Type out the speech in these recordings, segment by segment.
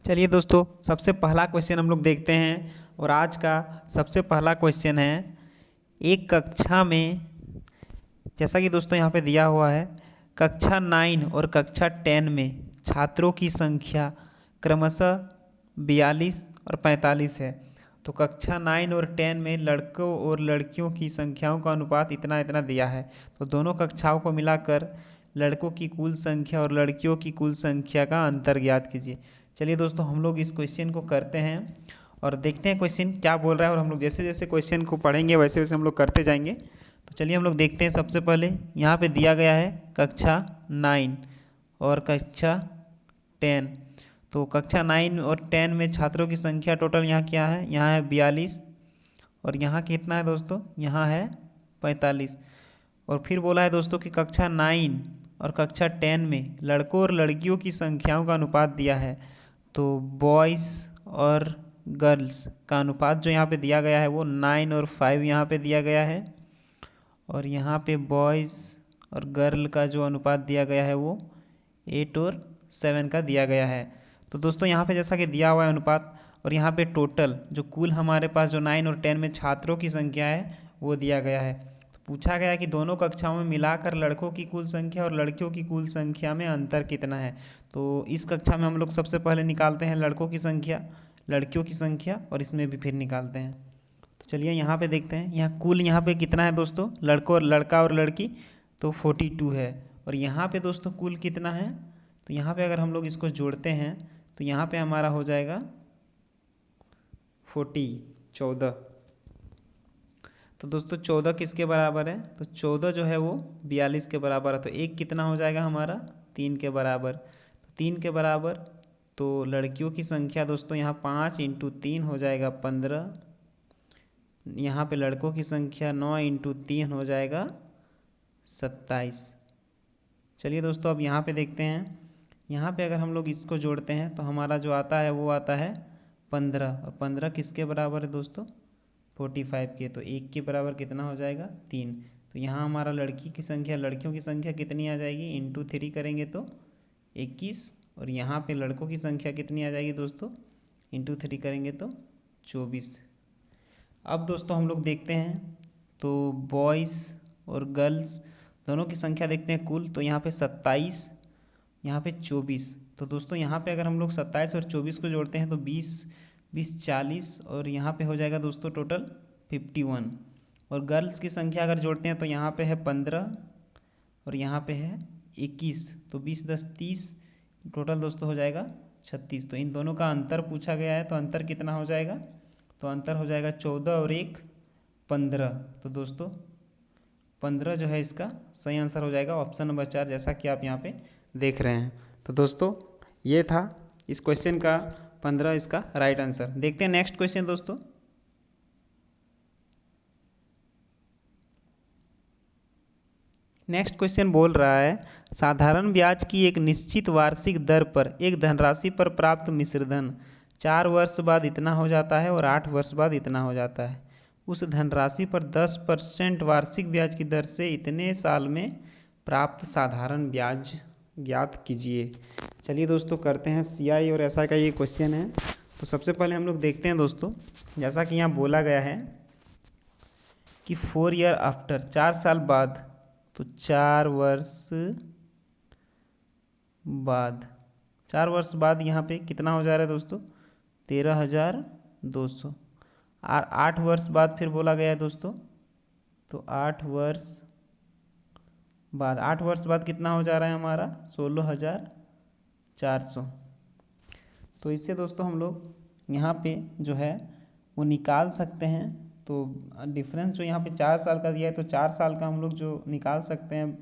चलिए दोस्तों, सबसे पहला क्वेश्चन हम लोग देखते हैं। और आज का सबसे पहला क्वेश्चन है, एक कक्षा में, जैसा कि दोस्तों यहाँ पे दिया हुआ है, कक्षा 9 और कक्षा 10 में छात्रों की संख्या क्रमशः 42 और 45 है। तो कक्षा 9 और 10 में लड़कों और लड़कियों की संख्याओं का अनुपात इतना इतना दिया है। तो दोनों कक्षाओं को मिलाकर लड़कों की कुल संख्या और लड़कियों की कुल संख्या का अंतर ज्ञात कीजिए। चलिए दोस्तों, हम लोग इस क्वेश्चन को करते हैं और देखते हैं क्वेश्चन क्या बोल रहा है। और हम लोग जैसे जैसे क्वेश्चन को पढ़ेंगे वैसे वैसे हम लोग करते जाएंगे। तो चलिए हम लोग देखते हैं। सबसे पहले यहाँ पे दिया गया है कक्षा 9 और कक्षा 10। तो कक्षा 9 और 10 में छात्रों की संख्या टोटल यहाँ क्या है? यहाँ है 42। और यहाँ कितना है दोस्तों? यहाँ है 45। और फिर बोला है दोस्तों कि कक्षा 9 और कक्षा 10 में लड़कों और लड़कियों की संख्याओं का अनुपात दिया है। तो बॉयज़ और गर्ल्स का अनुपात जो यहाँ पे दिया गया है वो 9 और 5 यहाँ पे दिया गया है। और यहाँ पे बॉयज़ और गर्ल का जो अनुपात दिया गया है वो 8 और 7 का दिया गया है। तो दोस्तों यहाँ पे जैसा कि दिया हुआ है अनुपात, और यहाँ पे टोटल जो कुल हमारे पास जो 9 और 10 में छात्रों की संख्या है वो दिया गया है। तो पूछा गया कि दोनों कक्षाओं में मिलाकर लड़कों की कुल संख्या और लड़कियों की कुल संख्या में अंतर कितना है। तो इस कक्षा में हम लोग सबसे पहले निकालते हैं लड़कों की संख्या, लड़कियों की संख्या, और इसमें भी फिर निकालते हैं। तो चलिए यहाँ पे देखते हैं। यहाँ कुल यहाँ पे कितना है दोस्तों? लड़कों और लड़का और लड़की तो 42 है। और यहाँ पे दोस्तों कुल कितना है? तो यहाँ पे अगर हम लोग इसको जोड़ते हैं तो यहाँ पे हमारा हो जाएगा 14। तो दोस्तों 14 किसके बराबर है? तो 14 जो है वो 42 के बराबर है। तो एक कितना हो जाएगा हमारा? 3 के बराबर। तो 3 के बराबर तो लड़कियों की संख्या दोस्तों यहाँ 5 इंटू 3 हो जाएगा 15। यहाँ पे लड़कों की संख्या 9 इंटू 3 हो जाएगा 27। चलिए दोस्तों, अब यहाँ पे देखते हैं। यहाँ पे अगर हम लोग इसको जोड़ते हैं तो हमारा जो आता है वो आता है 15। और 15 किसके बराबर है दोस्तों? 45 के। तो एक के बराबर कितना हो जाएगा? 3। तो यहाँ हमारा लड़की की संख्या, लड़कियों की संख्या कितनी आ जाएगी? इंटू 3 करेंगे तो 21। और यहाँ पे लड़कों की संख्या कितनी आ जाएगी दोस्तों? इंटू 3 करेंगे तो 24। अब दोस्तों हम लोग देखते हैं तो बॉयज़ और गर्ल्स दोनों की संख्या देखते हैं कुल। तो यहाँ पे 27, यहाँ पे 24। तो दोस्तों यहाँ पे अगर हम लोग 27 और 24 को जोड़ते हैं तो 20 20 40, और यहाँ पे हो जाएगा दोस्तों टोटल 51। और गर्ल्स की संख्या अगर जोड़ते हैं तो यहाँ पे है 15 और यहाँ पे है 21। तो 20 10 30, टोटल दोस्तों हो जाएगा 36। तो इन दोनों का अंतर पूछा गया है। तो अंतर कितना हो जाएगा? तो अंतर हो जाएगा 14 और 1 15। तो दोस्तों 15 जो है इसका सही आंसर हो जाएगा, ऑप्शन नंबर 4, जैसा कि आप यहाँ पे देख रहे हैं। तो दोस्तों ये था इस क्वेश्चन का 15 इसका राइट आंसर। देखते हैं नेक्स्ट क्वेश्चन दोस्तों। नेक्स्ट क्वेश्चन बोल रहा है, साधारण ब्याज की एक निश्चित वार्षिक दर पर एक धनराशि पर प्राप्त मिश्रधन 4 वर्ष बाद इतना हो जाता है और 8 वर्ष बाद इतना हो जाता है। उस धनराशि पर 10% वार्षिक ब्याज की दर से इतने साल में प्राप्त साधारण ब्याज ज्ञात कीजिए। चलिए दोस्तों करते हैं। सीआई और एसआई का ये क्वेश्चन है। तो सबसे पहले हम लोग देखते हैं दोस्तों, जैसा कि यहाँ बोला गया है कि 4 ईयर आफ्टर, 4 साल बाद, तो 4 वर्ष बाद, 4 वर्ष बाद यहाँ पे कितना हो जा रहा है दोस्तों? 13,200। 8 वर्ष बाद फिर बोला गया है दोस्तों, तो 8 वर्ष बाद, 8 वर्ष बाद कितना हो जा रहा है हमारा? 16,400। तो इससे दोस्तों हम लोग यहाँ पे जो है वो निकाल सकते हैं। तो डिफरेंस जो यहाँ पे 4 साल का दिया है, तो 4 साल का हम लोग जो निकाल सकते हैं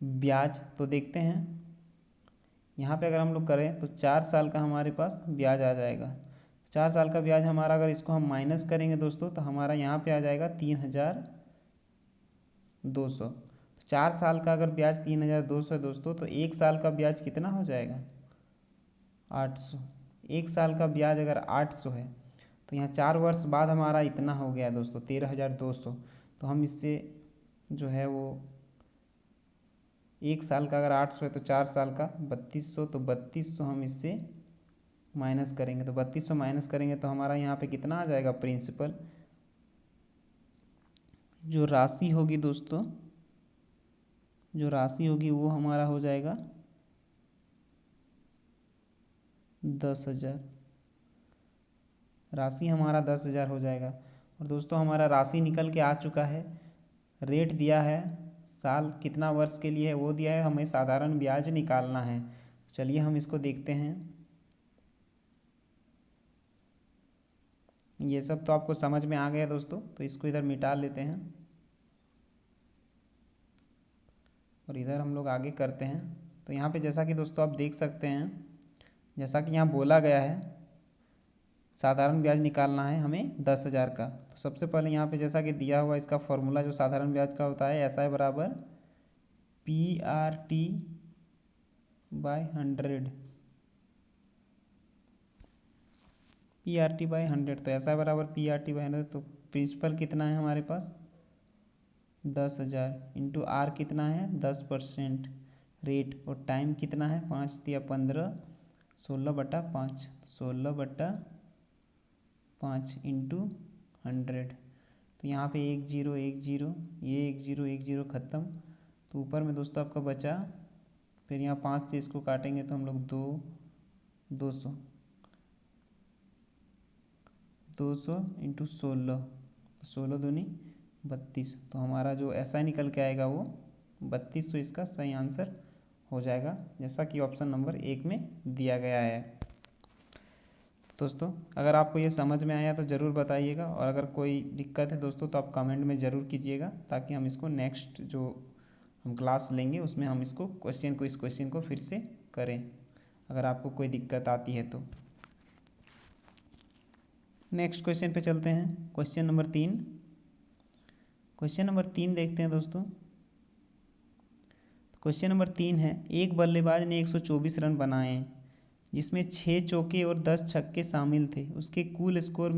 ब्याज। तो देखते हैं यहाँ पे अगर हम लोग करें तो 4 साल का हमारे पास ब्याज आ जाएगा। 4 साल का ब्याज हमारा, अगर इसको हम माइनस करेंगे दोस्तों, तो हमारा यहाँ पे आ जाएगा 3,200। 4 साल का अगर ब्याज 3,200 है दोस्तों, तो 1 साल का ब्याज कितना हो जाएगा? 800। 1 साल का ब्याज अगर 800 है तो यहाँ 4 वर्ष बाद हमारा इतना हो गया दोस्तों 13,200। तो हम इससे जो है वो 1 साल का अगर 800 है तो 4 साल का 3,200, तो 3,200 हम इससे माइनस करेंगे तो 3200 माइनस करेंगे तो हमारा यहाँ पे कितना आ जाएगा प्रिंसिपल। जो राशि होगी दोस्तों, जो राशि होगी वो हमारा हो जाएगा 10,000। राशि हमारा 10,000 हो जाएगा। और दोस्तों हमारा राशि निकल के आ चुका है। रेट दिया है, साल कितना वर्ष के लिए है वो दिया है, हमें साधारण ब्याज निकालना है। चलिए हम इसको देखते हैं। ये सब तो आपको समझ में आ गया दोस्तों, तो इसको इधर मिटा लेते हैं और इधर हम लोग आगे करते हैं। तो यहाँ पे जैसा कि दोस्तों आप देख सकते हैं, जैसा कि यहाँ बोला गया है साधारण ब्याज निकालना है हमें 10,000 का। तो सबसे पहले यहाँ पे जैसा कि दिया हुआ इसका फॉर्मूला जो साधारण ब्याज का होता है SI बराबर PRT बाय 100। PRT बाय 100, तो SI बराबर PRT बाय 100। तो प्रिंसिपल कितना है हमारे पास 10,000 इंटू R कितना है 10%। रेट और टाइम कितना है 5 या 15, 16/5, 16/5 इंटू 100। तो यहाँ पे 1 0 1 0, ये 1 0 1 0 ख़त्म। तो ऊपर में दोस्तों आपका बचा, फिर यहाँ 5 से इसको काटेंगे तो हम लोग 200 इंटू 16, 16 दूनी 32। तो हमारा जो ऐसा निकल के आएगा वो 3200 इसका सही आंसर हो जाएगा, जैसा कि ऑप्शन नंबर 1 में दिया गया है। दोस्तों अगर आपको ये समझ में आया तो ज़रूर बताइएगा, और अगर कोई दिक्कत है दोस्तों तो आप कमेंट में ज़रूर कीजिएगा, ताकि हम इसको नेक्स्ट जो हम क्लास लेंगे उसमें हम इसको इस क्वेश्चन को फिर से करें, अगर आपको कोई दिक्कत आती है तो। नेक्स्ट क्वेश्चन पे चलते हैं। Question number 3। क्वेश्चन नंबर 3 देखते हैं दोस्तों। क्वेश्चन नंबर 3 है, एक बल्लेबाज ने 124 रन बनाए जिसमें 6 चौके और 10 छक्के शामिल थे। उसके कुल स्कोर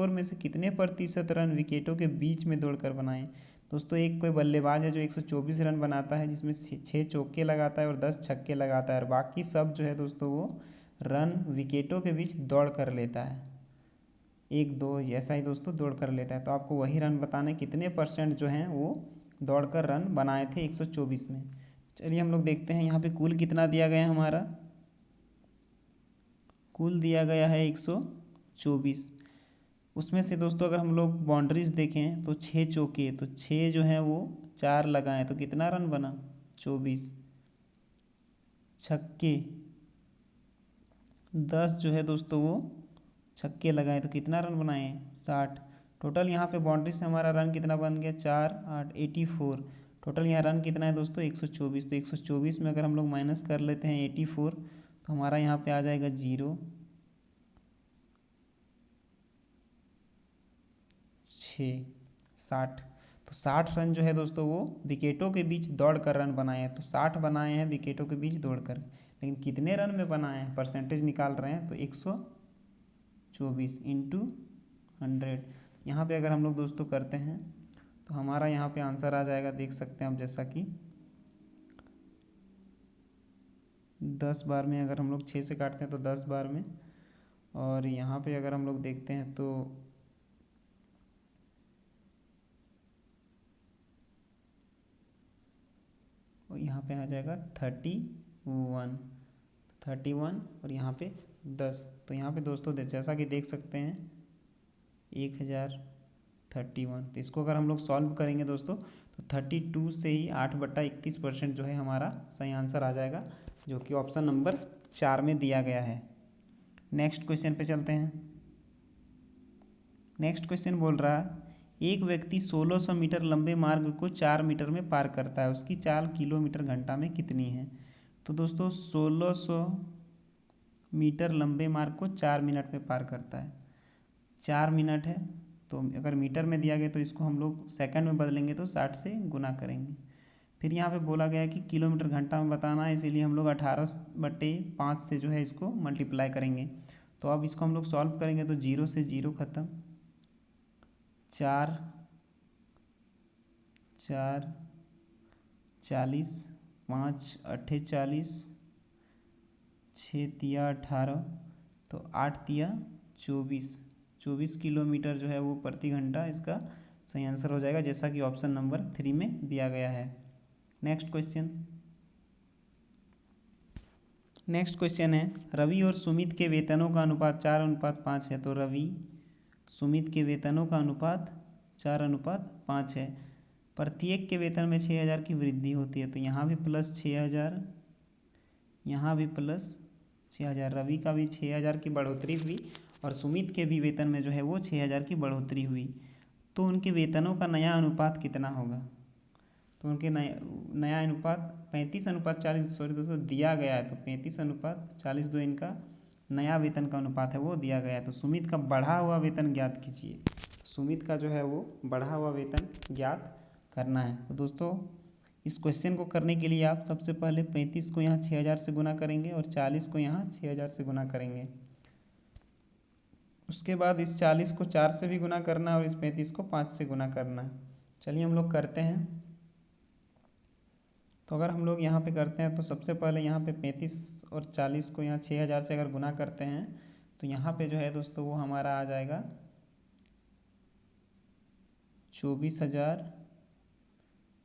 में से कितने प्रतिशत रन विकेटों के बीच में दौड़कर बनाए। दोस्तों एक कोई बल्लेबाज है जो 124 रन बनाता है, जिसमें 6 चौके लगाता है और 10 छक्के लगाता है, और बाकी सब जो है दोस्तों वो रन विकेटों के बीच दौड़ कर लेता है, 1 2 ऐसा ही दोस्तों दौड़ कर लेता है। तो आपको वही रन बताना है कितने % जो हैं वो दौड़कर रन बनाए थे 124 में। चलिए हम लोग देखते हैं यहाँ पे कुल कितना दिया गया है हमारा। कुल दिया गया है 124। उसमें से दोस्तों अगर हम लोग बाउंड्रीज देखें तो 6 चौके, तो 6 जो हैं वो 4 लगाएं तो कितना रन बना 24। छक्के 10 जो है दोस्तों वो छक्के लगाए तो कितना रन बनाए 60। टोटल यहाँ पे बाउंड्री से हमारा रन कितना बन गया 4 8 84। टोटल यहाँ रन कितना है दोस्तों 124। तो 124 में अगर हम लोग माइनस कर लेते हैं 84 तो हमारा यहाँ पे आ जाएगा 0 6 60। तो 60 रन जो है दोस्तों वो विकेटों के बीच दौड़ कर रन बनाए हैं। तो 60 बनाए हैं विकेटों के बीच दौड़ कर, लेकिन कितने रन में बनाए हैं परसेंटेज निकाल रहे हैं, तो 124 इंटू 100। यहाँ पे अगर हम लोग दोस्तों करते हैं तो हमारा यहाँ पे आंसर आ जाएगा, देख सकते हैं आप, जैसा कि 10 बार में अगर हम लोग 6 से काटते हैं तो 10 बार में, और यहाँ पे अगर हम लोग देखते हैं तो यहाँ पे आ जाएगा 31 और यहाँ पे 10। तो यहाँ पे दोस्तों जैसा कि देख सकते हैं 1031। तो इसको अगर हम लोग सॉल्व करेंगे दोस्तों तो 32 से ही 8/31% जो है हमारा सही आंसर आ जाएगा, जो कि ऑप्शन नंबर 4 में दिया गया है। नेक्स्ट क्वेश्चन पे चलते हैं। नेक्स्ट क्वेश्चन बोल रहा है, एक व्यक्ति 1600 मीटर लंबे मार्ग को 4 मीटर में पार करता है, उसकी चाल किलोमीटर घंटा में कितनी है। तो दोस्तों 1600 मीटर लंबे मार्ग को 4 मिनट में पार करता है। 4 मिनट है, तो अगर मीटर में दिया गया तो इसको हम लोग सेकंड में बदलेंगे तो 60 से गुना करेंगे। फिर यहाँ पे बोला गया है कि किलोमीटर घंटा में बताना है, इसीलिए हम लोग 18/5 से जो है इसको मल्टीप्लाई करेंगे। तो अब इसको हम लोग सॉल्व करेंगे तो 0 से 0 ख़त्म, 4 4 40 5 8 40 6 तिया 18, तो 8 तिया 24 किलोमीटर जो है वो प्रति घंटा इसका सही आंसर हो जाएगा, जैसा कि ऑप्शन नंबर 3 में दिया गया है। नेक्स्ट क्वेश्चन है, रवि और सुमित के वेतनों का अनुपात 4:5 है। तो रवि सुमित के वेतनों का अनुपात 4:5 है। प्रत्येक के वेतन में 6,000 की वृद्धि होती है, तो यहाँ भी प्लस 6,000, यहाँ भी प्लस 6,000। रवि का भी 6,000 की बढ़ोतरी हुई और सुमित के भी वेतन में जो है वो 6,000 की बढ़ोतरी हुई। तो उनके वेतनों का नया अनुपात कितना होगा? तो उनके नया अनुपात 35:40, सॉरी दोस्तों दिया गया है, तो 35:40 जो इनका नया वेतन का अनुपात है वो दिया गया है। तो सुमित का बढ़ा हुआ वेतन ज्ञात कीजिए। सुमित का जो है वो बढ़ा हुआ वेतन ज्ञात करना है। तो दोस्तों इस क्वेश्चन को करने के लिए आप सबसे पहले 35 को यहाँ 6,000 से गुना करेंगे और 40 को यहाँ 6,000 से गुना करेंगे। उसके बाद इस 40 को 4 से भी गुना करना है और इस 35 को 5 से गुना करना है। चलिए हम लोग करते हैं। तो अगर हम लोग यहाँ पे करते हैं तो सबसे पहले यहाँ पे 35 और 40 को यहाँ 6,000 से अगर गुना करते हैं तो यहाँ पे जो है दोस्तों वो हमारा आ जाएगा 24,000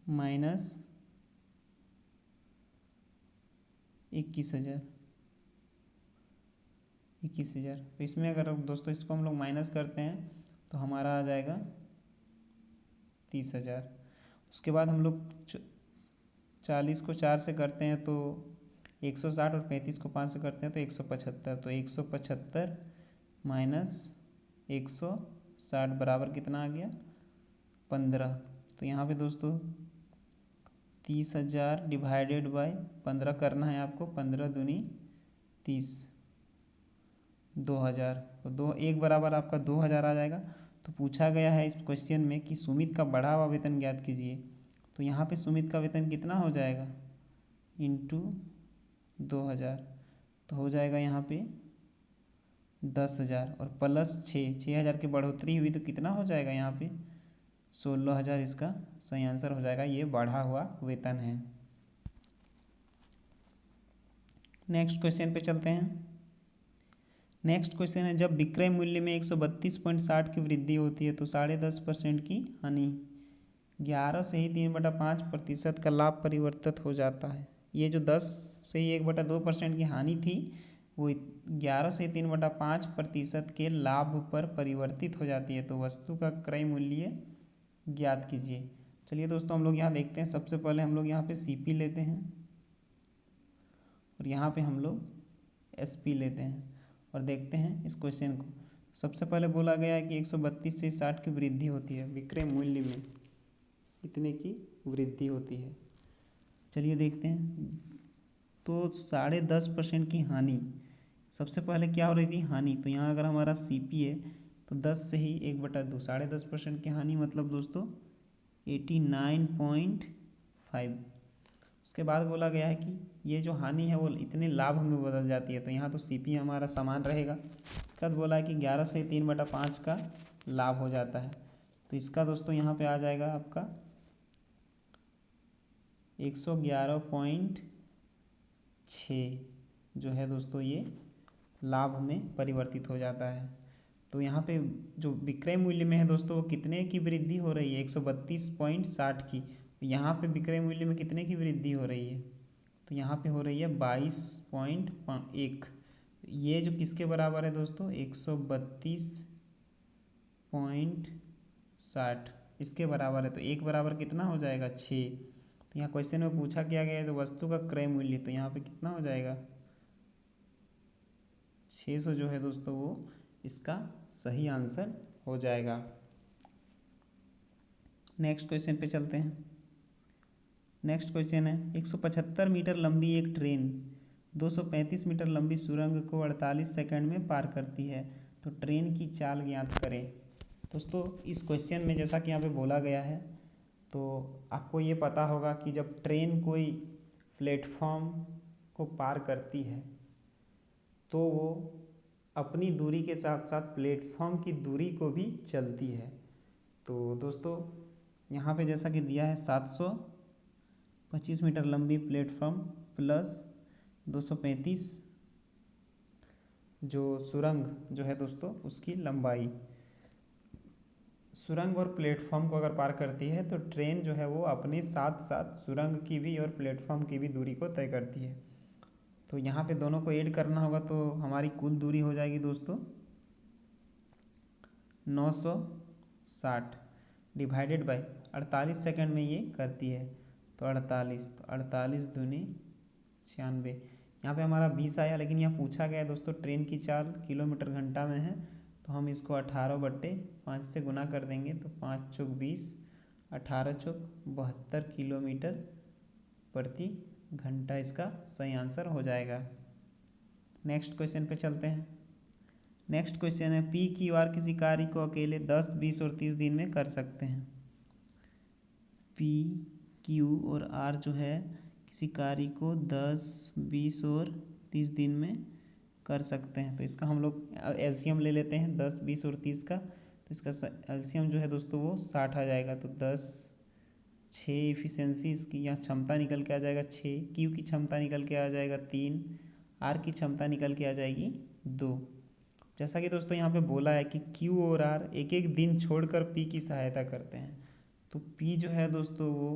माइनस 21,000। तो इसमें अगर दोस्तों इसको हम लोग माइनस करते हैं तो हमारा आ जाएगा 30,000। उसके बाद हम लोग 40 को 4 से करते हैं तो 160 और 35 को 5 से करते हैं तो 175। तो 175 माइनस 160 बराबर कितना आ गया? 15। तो यहाँ पे दोस्तों 30,000 डिवाइडेड बाय 15 करना है आपको। 15 दूनी 30, 2,000। तो एक बराबर आपका 2,000 आ जाएगा। तो पूछा गया है इस क्वेश्चन में कि सुमित का बढ़ा हुआ वेतन ज्ञात कीजिए। तो यहाँ पे सुमित का वेतन कितना हो जाएगा? इंटू 2,000, तो हो जाएगा यहाँ पे 10,000 और प्लस 6,000 की बढ़ोतरी हुई तो कितना हो जाएगा यहाँ पे? 16,000 इसका सही आंसर हो जाएगा। ये बढ़ा हुआ वेतन है। नेक्स्ट क्वेश्चन पे चलते हैं। नेक्स्ट क्वेश्चन है, जब विक्रय मूल्य में 132.60 की वृद्धि होती है तो 10.5% की हानि 11 से ही 3/5% का लाभ परिवर्तित हो जाता है। ये जो 10 से ही 1/2% की हानि थी वो 11 से 3/5% के लाभ पर परिवर्तित हो जाती है। तो वस्तु का क्रय मूल्य ज्ञात कीजिए। चलिए दोस्तों हम लोग यहाँ देखते हैं। सबसे पहले हम लोग यहाँ पे CP लेते हैं और यहाँ पे हम लोग SP लेते हैं और देखते हैं इस क्वेश्चन को। सबसे पहले बोला गया है कि 132 से 60 की वृद्धि होती है, विक्रय मूल्य में इतने की वृद्धि होती है। चलिए देखते हैं। तो 10.5% की हानि, सबसे पहले क्या हो रही थी? हानि। तो यहाँ अगर हमारा CP है तो 10 से ही 1/2, 10.5% की हानि मतलब दोस्तों 89.5। उसके बाद बोला गया है कि ये जो हानि है वो इतने लाभ में बदल जाती है। तो यहाँ तो CP हमारा समान रहेगा। कद बोला है कि 11 से 3/5 का लाभ हो जाता है। तो इसका दोस्तों यहाँ पे आ जाएगा आपका 111.6 जो है दोस्तों ये लाभ में परिवर्तित हो जाता है। तो यहाँ पे जो विक्रय मूल्य में है दोस्तों वो कितने की वृद्धि हो रही है? 132.60 की। यहाँ पे विक्रय मूल्य में कितने की वृद्धि हो रही है? तो यहाँ पे हो रही है 22.1। ये जो किसके बराबर है दोस्तों? 132.60 इसके बराबर है। तो एक बराबर कितना हो जाएगा? 6। तो यहाँ क्वेश्चन में पूछा क्या गया है? तो वस्तु का क्रय मूल्य, तो यहाँ पे कितना हो जाएगा? 600 जो है दोस्तों वो इसका सही आंसर हो जाएगा। नेक्स्ट क्वेश्चन पे चलते हैं। नेक्स्ट क्वेश्चन है, 175 मीटर लंबी एक ट्रेन 235 मीटर लंबी सुरंग को 48 सेकंड में पार करती है, तो ट्रेन की चाल ज्ञात करें। दोस्तों इस क्वेश्चन में जैसा कि यहाँ पे बोला गया है तो आपको ये पता होगा कि जब ट्रेन कोई प्लेटफॉर्म को पार करती है तो वो अपनी दूरी के साथ साथ प्लेटफॉर्म की दूरी को भी चलती है। तो दोस्तों यहाँ पे जैसा कि दिया है 725 मीटर लंबी प्लेटफॉर्म प्लस 235 जो सुरंग जो है दोस्तों उसकी लंबाई। सुरंग और प्लेटफॉर्म को अगर पार करती है तो ट्रेन जो है वो अपने साथ साथ सुरंग की भी और प्लेटफॉर्म की भी दूरी को तय करती है। तो यहाँ पे दोनों को ऐड करना होगा तो हमारी कुल दूरी हो जाएगी दोस्तों 960 डिवाइडेड बाय 48 सेकंड में ये करती है तो 48 दूनी 96। यहाँ पे हमारा 20 आया, लेकिन यहाँ पूछा गया है दोस्तों ट्रेन की चाल किलोमीटर घंटा में है, तो हम इसको 18/5 से गुना कर देंगे तो 5 चौक 20, 18 चौक 72 किलोमीटर प्रति घंटा इसका सही आंसर हो जाएगा। नेक्स्ट क्वेश्चन पे चलते हैं। नेक्स्ट क्वेश्चन है पी क्यू आर किसी कार्य को अकेले 10, 20 और 30 दिन में कर सकते हैं। पी क्यू और आर जो है किसी कार्य को 10, 20 और 30 दिन में कर सकते हैं। तो इसका हम लोग एलसीएम ले लेते हैं 10, 20 और 30 का। तो इसका एलसीएम जो है दोस्तों वो 60 आ जाएगा। तो 10, 6 इफिशियंसी इसकी यहाँ क्षमता निकल के आ जाएगा 6, क्यू की क्षमता निकल के आ जाएगा 3, आर की क्षमता निकल के आ जाएगी 2। जैसा कि दोस्तों यहाँ पे बोला है कि क्यू और आर एक एक दिन छोड़कर पी की सहायता करते हैं। तो पी जो है दोस्तों वो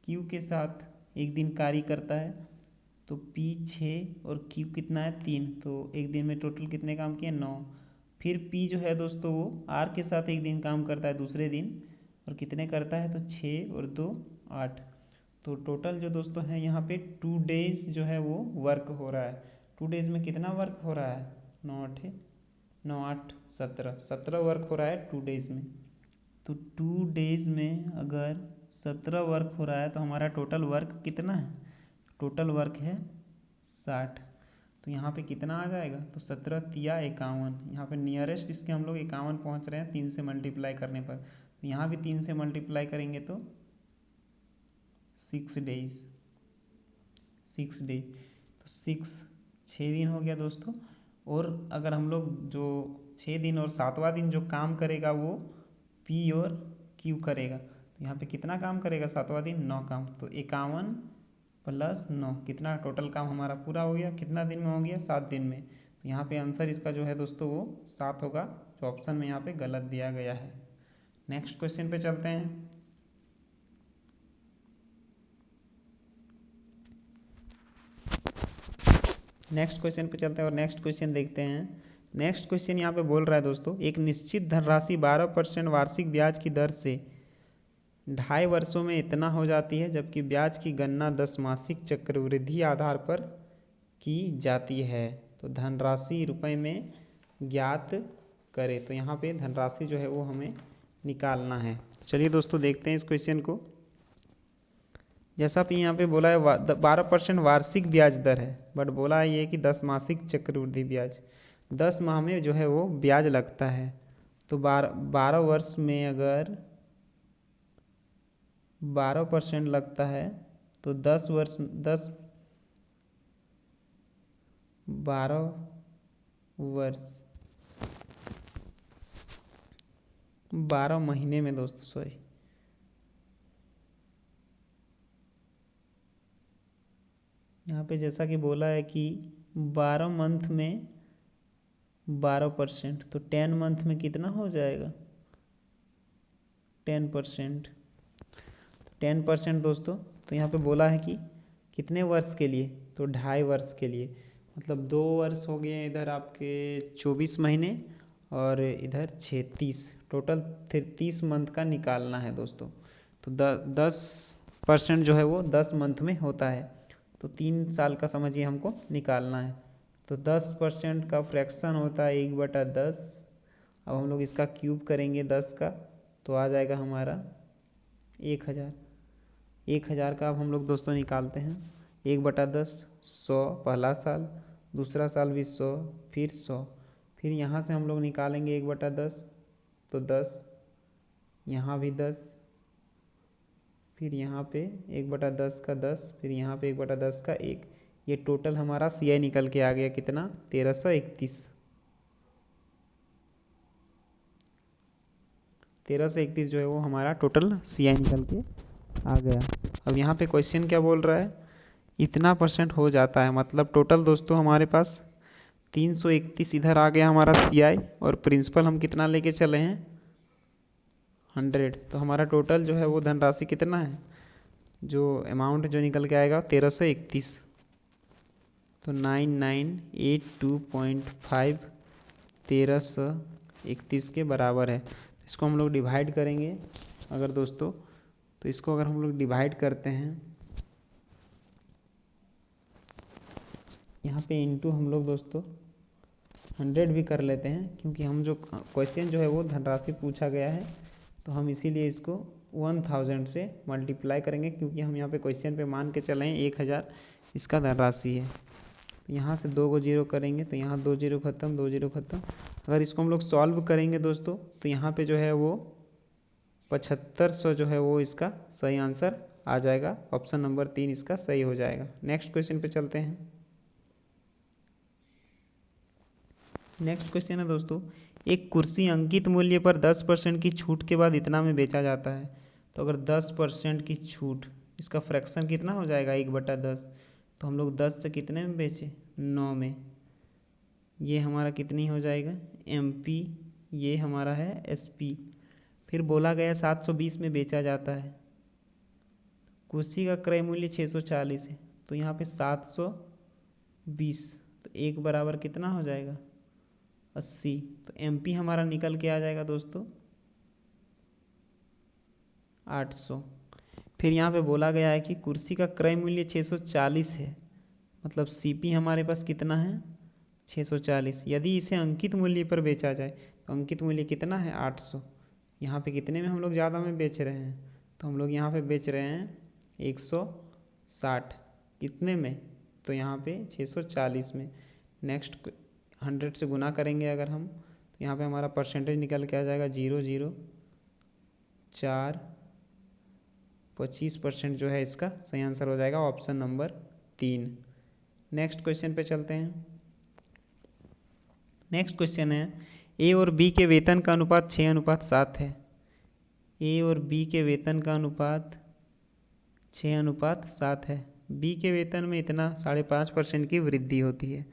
क्यू के साथ एक दिन कार्य करता है, तो पी 6 और क्यू कितना है 3, तो एक दिन में टोटल कितने काम किए 9। फिर पी जो है दोस्तों वो आर के साथ एक दिन काम करता है दूसरे दिन, और कितने करता है तो 6 और 2 8। तो टोटल जो दोस्तों हैं यहाँ पे 2 डेज जो है वो वर्क हो रहा है। 2 डेज में कितना वर्क हो रहा है 9 8 17 वर्क हो रहा है 2 डेज में। तो 2 डेज में अगर 17 वर्क हो रहा है तो हमारा टोटल वर्क कितना है, टोटल वर्क है 60। तो यहाँ पे कितना आ जाएगा तो 17 तिया 51। यहाँ पे नियरेस्ट इसके हम लोग 51 पहुँच रहे हैं 3 से मल्टीप्लाई करने पर। तो यहाँ भी 3 से मल्टीप्लाई करेंगे तो 6 डेज, 6 डे, तो 6 दिन हो गया दोस्तों। और अगर हम लोग जो 6 दिन और 7वां दिन जो काम करेगा वो पी और क्यू करेगा। तो यहाँ पे कितना काम करेगा 7वां दिन 9 काम। तो 51 + 9 कितना टोटल काम हमारा पूरा हो गया, कितना दिन में हो गया 7 दिन में। तो यहाँ पे आंसर इसका जो है दोस्तों वो 7 होगा, जो ऑप्शन में यहाँ पे गलत दिया गया है। नेक्स्ट क्वेश्चन पे चलते हैं। नेक्स्ट क्वेश्चन पे चलते हैं और नेक्स्ट क्वेश्चन देखते हैं। नेक्स्ट क्वेश्चन यहाँ पे बोल रहा है दोस्तों एक निश्चित धनराशि 12% वार्षिक ब्याज की दर से 2.5 वर्षों में इतना हो जाती है, जबकि ब्याज की गणना 10 मासिक चक्रवृद्धि आधार पर की जाती है। तो धनराशि रुपए में ज्ञात करें। तो यहाँ पे धनराशि जो है वो हमें निकालना है। चलिए दोस्तों देखते हैं इस क्वेश्चन को। जैसा कि यहाँ पे बोला है 12% वार्षिक ब्याज दर है, बट बोला है ये कि 10 मासिक चक्रवृद्धि ब्याज, 10 माह में जो है वो ब्याज लगता है। तो 12 वर्ष में अगर 12% लगता है तो 12 वर्ष 12 महीने में दोस्तों सॉरी यहाँ पे जैसा कि बोला है कि 12 मंथ में 12%, तो 10 मंथ में कितना हो जाएगा 10%। 10% दोस्तों, तो यहाँ पे बोला है कि कितने वर्ष के लिए, तो 2.5 वर्ष के लिए, मतलब 2 वर्ष हो गए इधर आपके 24 महीने और इधर 36, टोटल 30 मंथ का निकालना है दोस्तों। तो 10% जो है वो 10 मंथ में होता है, तो 3 साल का समझिए हमको निकालना है। तो 10% का फ्रैक्शन होता है 1/10। अब हम लोग इसका क्यूब करेंगे 10 का, तो आ जाएगा हमारा 1000। 1000 का अब हम लोग दोस्तों निकालते हैं 1/10, 100 पहला साल, दूसरा साल भी 100, फिर 100, फिर यहाँ से हम लोग निकालेंगे 1/10, तो 10, यहाँ भी 10, फिर यहाँ पे 1/10 का 10, फिर यहाँ पे 1/10 का 1। ये टोटल हमारा CI निकल के आ गया कितना 1331। 1331 जो है वो हमारा टोटल CI निकल के आ गया। अब यहाँ पे क्वेश्चन क्या बोल रहा है, इतना % हो जाता है, मतलब टोटल दोस्तों हमारे पास 331 इधर आ गया हमारा CI, और प्रिंसिपल हम कितना लेके चले हैं 100। तो हमारा टोटल जो है वो धनराशि कितना है, जो अमाउंट जो निकल के आएगा 1331। तो 9982.5 1331 के बराबर है। इसको हम लोग डिवाइड करेंगे अगर दोस्तों, तो इसको अगर हम लोग डिवाइड करते हैं यहाँ पे इंटू हम लोग दोस्तों 100 भी कर लेते हैं, क्योंकि हम जो क्वेश्चन जो है वो धनराशि पूछा गया है, तो हम इसीलिए इसको 1000 से मल्टीप्लाई करेंगे, क्योंकि हम यहाँ पे क्वेश्चन पे मान के चले हैं 1000 इसका धनराशि है। तो यहाँ से 2 को 0 करेंगे तो यहाँ 2 0 खत्म, 2 0 खत्म। अगर इसको हम लोग सॉल्व करेंगे दोस्तों, तो यहाँ पे जो है वो 7500 जो है वो इसका सही आंसर आ जाएगा। ऑप्शन नंबर 3 इसका सही हो जाएगा। नेक्स्ट क्वेश्चन पे चलते हैं। नेक्स्ट क्वेश्चन है दोस्तों, एक कुर्सी अंकित मूल्य पर 10% की छूट के बाद इतना में बेचा जाता है। तो अगर 10% की छूट, इसका फ्रैक्शन कितना हो जाएगा 1/10। तो हम लोग 10 से कितने में बेचे 9 में, ये हमारा कितनी हो जाएगा MP, ये हमारा है SP। फिर बोला गया 720 में बेचा जाता है। कुर्सी का क्रय मूल्य 640 है, तो यहाँ पे 720, तो 1 बराबर कितना हो जाएगा 80। तो MP हमारा निकल के आ जाएगा दोस्तों 800। फिर यहाँ पे बोला गया है कि कुर्सी का क्रय मूल्य 640 है, मतलब CP हमारे पास कितना है 640। यदि इसे अंकित मूल्य पर बेचा जाए तो अंकित मूल्य कितना है 800। यहाँ पे कितने में हम लोग ज़्यादा में बेच रहे हैं, तो हम लोग यहाँ पे बेच रहे हैं 160। कितने में, तो यहाँ पे 640 में। नेक्स्ट 100 से गुना करेंगे अगर हम, तो यहाँ पे हमारा परसेंटेज निकल के आ जाएगा 0.004 25% जो है इसका सही आंसर हो जाएगा। Option number 3। नेक्स्ट क्वेश्चन पे चलते हैं। नेक्स्ट क्वेश्चन है, A और B के वेतन का अनुपात 6:7 है। A और B के वेतन का अनुपात 6:7 है। B के वेतन में इतना 5.5% की वृद्धि होती है।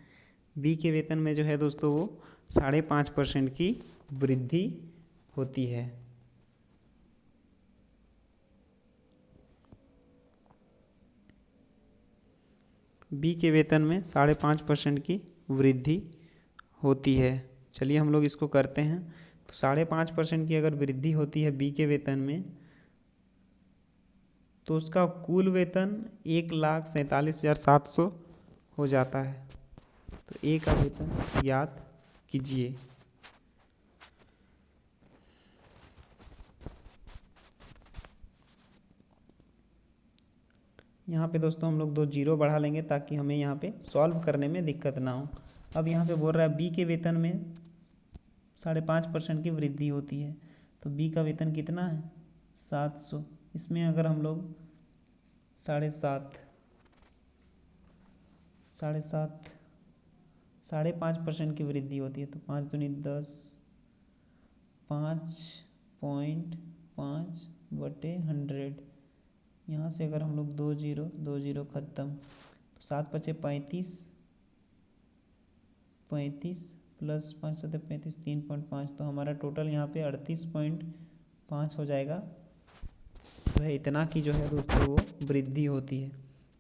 B के वेतन में जो है दोस्तों वो 5.5% की वृद्धि होती है। B के वेतन में 5.5% की वृद्धि होती है। चलिए हम लोग इसको करते हैं। तो 5.5% की अगर वृद्धि होती है B के वेतन में, तो उसका कुल वेतन 1,47,700 हो जाता है। तो A का वेतन याद कीजिए। यहाँ पे दोस्तों हम लोग 2 0 बढ़ा लेंगे ताकि हमें यहाँ पे सॉल्व करने में दिक्कत ना हो। अब यहाँ पे बोल रहा है B के वेतन में 5.5% की वृद्धि होती है। तो B का वेतन कितना है 700। इसमें अगर हम लोग 5.5% की वृद्धि होती है, तो 5 दूनी 10, 5.5/100। यहाँ से अगर हम लोग 2 0 खत्म, तो 7 × 5 = 35 प्लस 5 × 7 = 35, 3.5। तो हमारा टोटल यहाँ पे 38.5 हो जाएगा। तो है इतना की जो है दोस्तों वो वृद्धि होती है।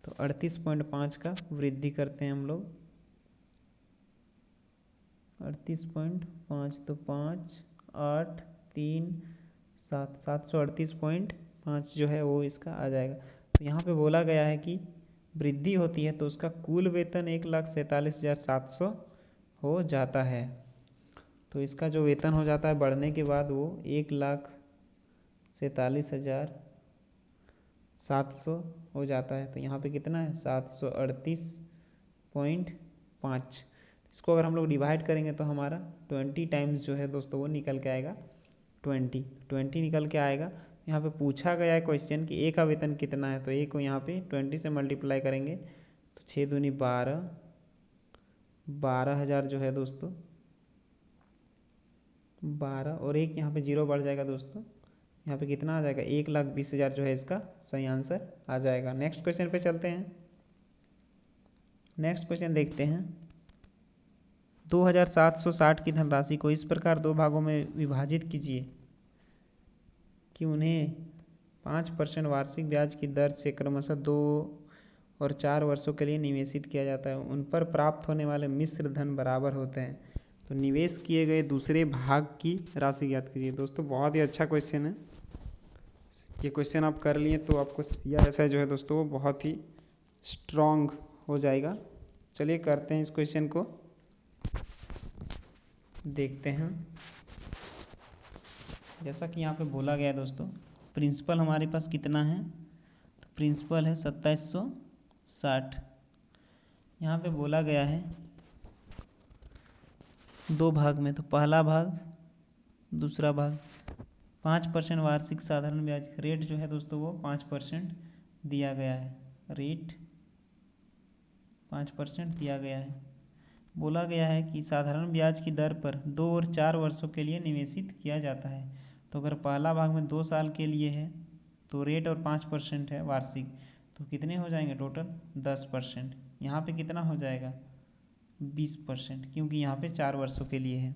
तो 38.5 का वृद्धि करते हैं हम लोग 38.5, तो 5 8 3 7 738.5 जो है वो इसका आ जाएगा। तो यहाँ पे बोला गया है कि वृद्धि होती है तो उसका कुल वेतन 1,47,700 हो जाता है। तो इसका जो वेतन हो जाता है बढ़ने के बाद वो 1,47,700 हो जाता है। तो यहाँ पे कितना है 738.5। इसको अगर हम लोग डिवाइड करेंगे तो हमारा 20 टाइम्स जो है दोस्तों वो निकल के आएगा 20 निकल के आएगा। यहाँ पे पूछा गया है क्वेश्चन कि A का वेतन कितना है, तो A को यहाँ पे 20 से मल्टीप्लाई करेंगे तो 6 दूनी 12,000 जो है दोस्तों 12, और एक यहाँ पे 0 बढ़ जाएगा दोस्तों। यहाँ पे कितना आ जाएगा 1,20,000 जो है इसका सही आंसर आ जाएगा। नेक्स्ट क्वेश्चन पे चलते हैं। नेक्स्ट क्वेश्चन देखते हैं। 2760 की धनराशि को इस प्रकार दो भागों में विभाजित कीजिए कि उन्हें 5% वार्षिक ब्याज की दर से क्रमशः 2 और 4 वर्षों के लिए निवेशित किया जाता है। उन पर प्राप्त होने वाले मिश्र धन बराबर होते हैं। तो निवेश किए गए दूसरे भाग की राशि ज्ञात कीजिए। दोस्तों बहुत ही अच्छा क्वेश्चन है। ये क्वेश्चन आप कर लिए तो आपको CRSI जो है दोस्तों वो बहुत ही स्ट्रॉन्ग हो जाएगा। चलिए करते हैं इस क्वेश्चन को, देखते हैं। जैसा कि यहाँ पे बोला गया है दोस्तों, प्रिंसिपल हमारे पास कितना है, तो प्रिंसिपल है 2760। यहाँ पे बोला गया है 2 भाग में, तो पहला भाग दूसरा भाग। 5% वार्षिक साधारण ब्याज रेट जो है दोस्तों वो 5% दिया गया है। रेट 5% दिया गया है। बोला गया है कि साधारण ब्याज की दर पर 2 और 4 वर्षों के लिए निवेशित किया जाता है। तो अगर पहला भाग में 2 साल के लिए है तो रेट और 5% है वार्षिक, तो कितने हो जाएंगे टोटल 10%। यहाँ पे कितना हो जाएगा 20%, क्योंकि यहाँ पे 4 वर्षों के लिए है।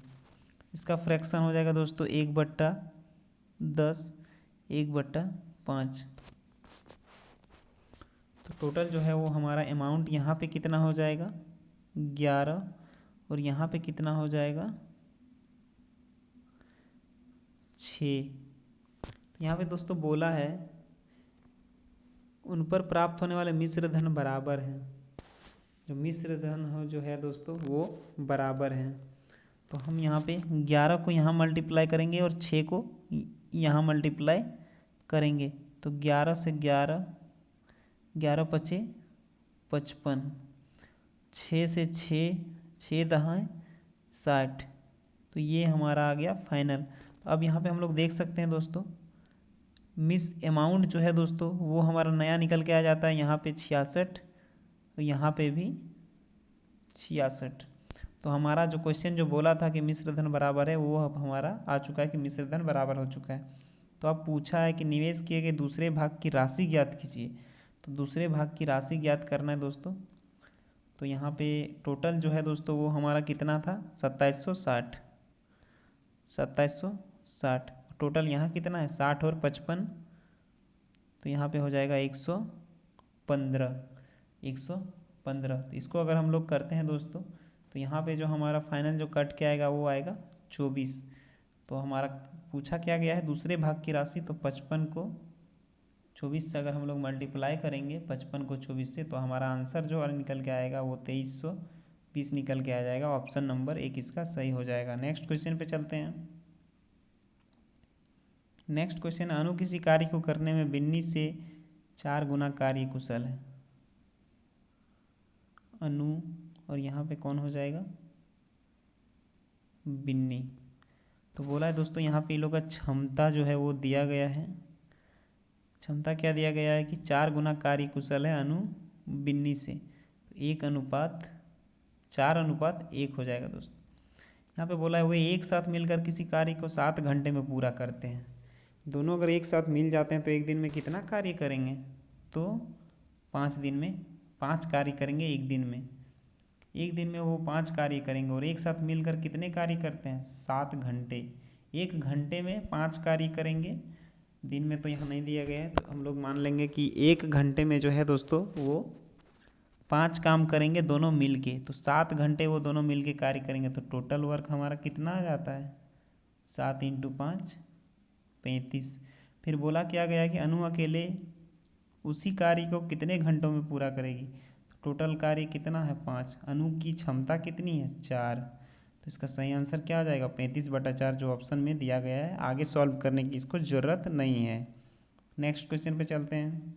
इसका फ्रैक्शन हो जाएगा दोस्तों 1/10, 1/5। तो टोटल जो है वो हमारा अमाउंट यहाँ पे कितना हो जाएगा 11, और यहाँ पे कितना हो जाएगा 6। तो यहाँ पे दोस्तों बोला है उन पर प्राप्त होने वाले मिश्र धन बराबर हैं। जो मिश्र धन हो जो है दोस्तों वो बराबर हैं। तो हम यहाँ पे 11 को यहाँ मल्टीप्लाई करेंगे और 6 को यहाँ मल्टीप्लाई करेंगे। तो 11 से 11, 11 पचे 55, 6 से 6, 6 दहाएँ 60। तो ये हमारा आ गया फाइनल। अब यहाँ पे हम लोग देख सकते हैं दोस्तों, मिस अमाउंट जो है दोस्तों वो हमारा नया निकल के आ जाता है यहाँ पे 66, और यहाँ पे भी 66। तो हमारा जो क्वेश्चन जो बोला था कि मिश्र धन बराबर है वो अब हमारा आ चुका है कि मिश्र धन बराबर हो चुका है। तो अब पूछा है कि निवेश किए गए दूसरे भाग की राशि ज्ञात कीजिए। तो दूसरे भाग की राशि ज्ञात करना है दोस्तों। तो यहाँ पे टोटल जो है दोस्तों वो हमारा कितना था 2760, 2760। टोटल यहाँ कितना है 60 और 55, तो यहाँ पे हो जाएगा 115, 115। तो इसको अगर हम लोग करते हैं दोस्तों तो यहाँ पे जो हमारा फाइनल जो कट के आएगा वो आएगा 24। तो हमारा पूछा क्या गया है दूसरे भाग की राशि, तो 55 को 24 से अगर हम लोग मल्टीप्लाई करेंगे 55 को 24 से, तो हमारा आंसर जो निकल के आएगा वो 2320 निकल के आ जाएगा। ऑप्शन नंबर 1 इसका सही हो जाएगा। नेक्स्ट क्वेश्चन पे चलते हैं। नेक्स्ट क्वेश्चन, अनु किसी कार्य को करने में बिन्नी से 4 गुना कार्य कुशल है। अनु और यहाँ पे कौन हो जाएगा बिन्नी। तो बोला है दोस्तों यहाँ पे इन लोग का क्षमता जो है वो दिया गया है। क्षमता क्या दिया गया है कि 4 गुना कार्य कुशल है अनु बिन्नी से। 4:1 हो जाएगा दोस्तों। यहाँ पे बोला है वे एक साथ मिलकर किसी कार्य को 7 घंटे में पूरा करते हैं। दोनों अगर एक साथ मिल जाते हैं तो एक दिन में कितना कार्य करेंगे, तो 5 दिन में 5 कार्य करेंगे। एक दिन में वो 5 कार्य करेंगे, और एक साथ मिलकर कितने कार्य करते हैं 7 घंटे। 1 घंटे में 5 कार्य करेंगे। दिन में तो यहाँ नहीं दिया गया है, तो हम लोग मान लेंगे कि 1 घंटे में जो है दोस्तों वो 5 काम करेंगे दोनों मिल के। तो 7 घंटे वो दोनों मिल के कार्य करेंगे। तो टोटल वर्क हमारा कितना आ जाता है 7 × 5 35। फिर बोला क्या गया कि अनु अकेले उसी कार्य को कितने घंटों में पूरा करेगी। टोटल कार्य कितना है 5, अनु की क्षमता कितनी है 4। तो इसका सही आंसर क्या आ जाएगा 35/4, जो ऑप्शन में दिया गया है। आगे सॉल्व करने की इसको ज़रूरत नहीं है। नेक्स्ट क्वेश्चन पे चलते हैं।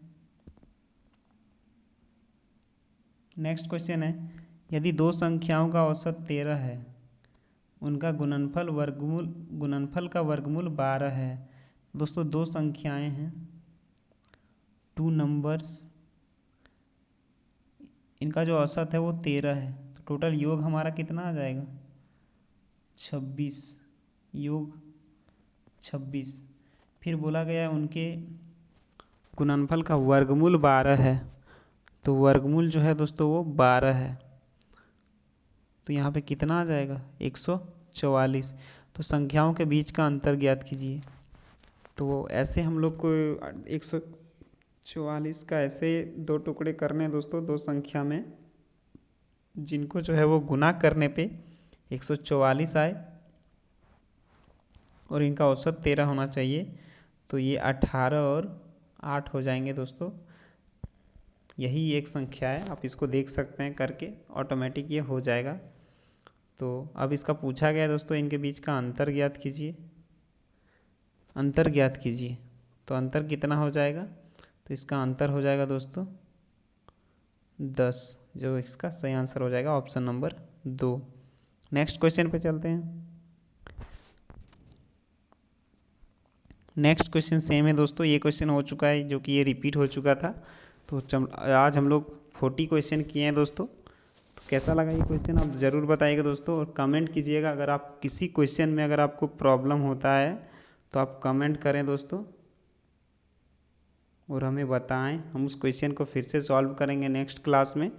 नेक्स्ट क्वेश्चन है, यदि 2 संख्याओं का औसत 13 है, उनका गुणनफल का वर्गमूल 12 है। दोस्तों 2 संख्याएं हैं, 2 नंबर्स, इनका जो औसत है वो 13 है। तो टोटल योग हमारा कितना आ जाएगा 26, योग 26। फिर बोला गया है उनके गुणनफल का वर्गमूल 12 है। तो वर्गमूल जो है दोस्तों वो 12 है। तो यहाँ पे कितना आ जाएगा 144। तो संख्याओं के बीच का अंतर ज्ञात कीजिए। तो ऐसे हम लोग को 144 का ऐसे दो टुकड़े करने हैं दोस्तों, दो संख्या में, जिनको जो है वो गुना करने पे 144 आए और इनका औसत 13 होना चाहिए। तो ये 18 और 8 हो जाएंगे दोस्तों। यही एक संख्या है, आप इसको देख सकते हैं करके, ऑटोमेटिक ये हो जाएगा। तो अब इसका पूछा गया है दोस्तों, इनके बीच का अंतर ज्ञात कीजिए। अंतर ज्ञात कीजिए, तो अंतर कितना हो जाएगा? तो इसका अंतर हो जाएगा दोस्तों 10, जो इसका सही आंसर हो जाएगा ऑप्शन नंबर 2। नेक्स्ट क्वेश्चन पे चलते हैं। नेक्स्ट क्वेश्चन सेम है दोस्तों, ये क्वेश्चन हो चुका है जो कि ये रिपीट हो चुका था। तो आज हम लोग 40 क्वेश्चन किए हैं दोस्तों। तो कैसा लगा ये क्वेश्चन आप ज़रूर बताइएगा दोस्तों, और कमेंट कीजिएगा। अगर आप किसी क्वेश्चन में अगर आपको प्रॉब्लम होता है तो आप कमेंट करें दोस्तों और हमें बताएं, हम उस क्वेश्चन को फिर से सॉल्व करेंगे नेक्स्ट क्लास में।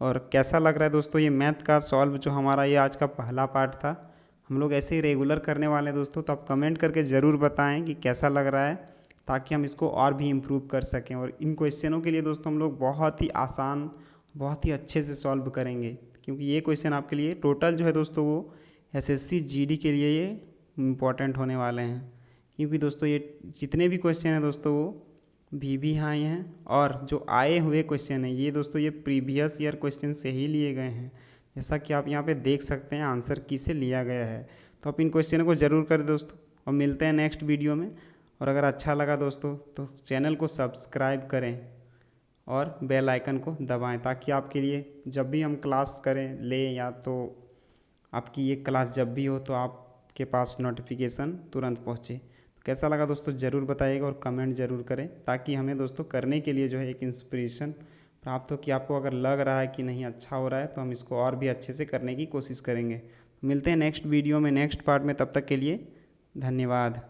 और कैसा लग रहा है दोस्तों ये मैथ का सॉल्व, जो हमारा ये आज का पहला पार्ट था, हम लोग ऐसे ही रेगुलर करने वाले हैं दोस्तों। तो आप कमेंट करके ज़रूर बताएं कि कैसा लग रहा है, ताकि हम इसको और भी इम्प्रूव कर सकें। और इन क्वेश्चनों के लिए दोस्तों हम लोग बहुत ही आसान, बहुत ही अच्छे से सॉल्व करेंगे, क्योंकि ये क्वेश्चन आपके लिए टोटल जो है दोस्तों वो एसएससी जीडी के लिए ये इम्पॉर्टेंट होने वाले हैं। क्योंकि दोस्तों ये जितने भी क्वेश्चन हैं दोस्तों वो भी आए हैं, और जो आए हुए क्वेश्चन हैं ये दोस्तों ये प्रीवियस ईयर क्वेश्चन से ही लिए गए हैं। जैसा कि आप यहाँ पे देख सकते हैं आंसर की से लिया गया है। तो आप इन क्वेश्चनों को ज़रूर करें दोस्तों, और मिलते हैं नेक्स्ट वीडियो में। और अगर अच्छा लगा दोस्तों तो चैनल को सब्सक्राइब करें और बेल आइकन को दबाएं, ताकि आपके लिए जब भी हम क्लास करें लें, या तो आपकी ये क्लास जब भी हो तो आपके पास नोटिफिकेशन तुरंत पहुँचे। तो कैसा लगा दोस्तों ज़रूर बताइएगा और कमेंट ज़रूर करें, ताकि हमें दोस्तों करने के लिए जो है एक इंस्पिरेशन प्राप्त हो कि आपको अगर लग रहा है कि नहीं अच्छा हो रहा है तो हम इसको और भी अच्छे से करने की कोशिश करेंगे। मिलते हैं नेक्स्ट वीडियो में, नेक्स्ट पार्ट में। तब तक के लिए धन्यवाद।